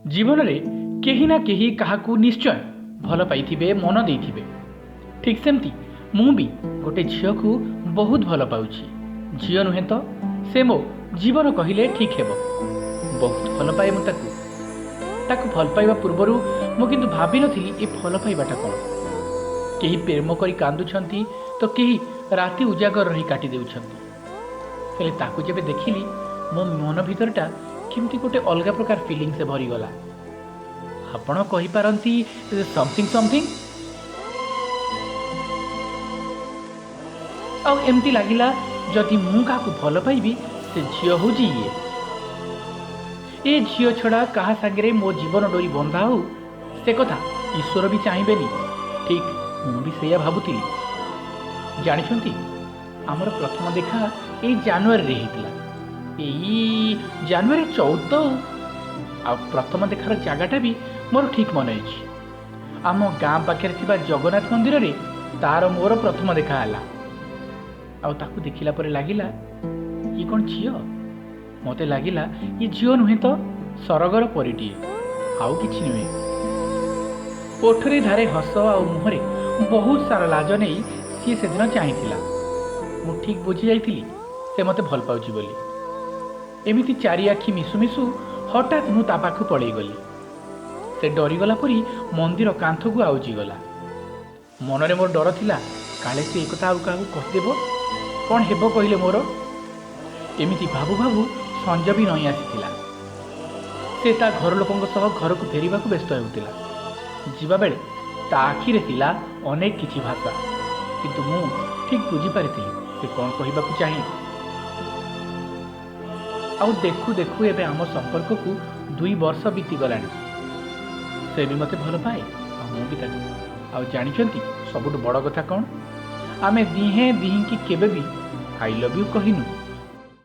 जीवन में कहीं ना कहीं क्या निश्चय भल पाई मन देइथिबे। ठीक सेमती मु भी गोटे झील को बहुत भल पाउछि। झील नुहे तो से मो जीवन कहले ठीक है। बहुत भल पाए ताकू भल पाइबा पूर्वर मु किंतु भाभी नथिली ए भल पाइबाटा कौन। केही प्रेम करी कांदुछंती तो केही राति उजागर रही काटी देउछंती। हेले ताकू जेबे देखिली मो मन भीतरटा केमती गोटे अलग प्रकार फीलिंग से भरी गला। आपण कहि पारंती समथिंग समथिंग आउ एमती लागिला जदि मु काकू भल पाइबी से झील होजी ए झील छड़ा कहा सागरे मो जीवन डोरी बंधा हो से कथा ईश्वर भी चाहिए। ठीक मु भी सेया भाबुतिली। जानिछंती आमर प्रथम देखा ए जनवरी रे हितला। एई जनवरी 14 आ प्रथम देखार जगटा भी मोर ठीक मन अछि। आम गाँ पाखे जगन्नाथ मंदिर रे तार मोर प्रथम देखा है। आउ देखिला परे लागिला ये कौन झील। मते लागिला ये झील नुहे तो सरगर परिटिए आउ किछि नुहे। ओठरे धारे हस आ मुहरे बहुत सारा लाज नहीं सी से दिन चाहिथिला। मु ठीक बुझी जाइथिली से मते भल पाउछि बोली। एमिति चारि आखि मिसु मिसु हठात मु ता पाखु पड़े गली। से डरीगला परी मंदिर कांथ को आउजी गला। मनरे मोर डर थिला काले से एक कथा आउ काहू कहदेबो कौन हेबो कहले मोर। एमिति भाबु भाबु संज भी नई आसीथिला। से ता घर लोकंक सह घर को फेरिबा को व्यस्त हेउतिला। जीवा बेले ता आखिरे थिला अनेक किछि भाषा किंतु मु ठीक बुझी पारिथिली से कौन कहबाकू चाहे। आउ देखु देखु एबे आम संपर्क को 2 वर्ष बीती गलानी। से भी मते भल पाए आ मु भी ताकू। आउ जानिछंती सबुठ बड़ कथा कौन आमे दिहे दिही की केबे भी आई लव यू कहिनु।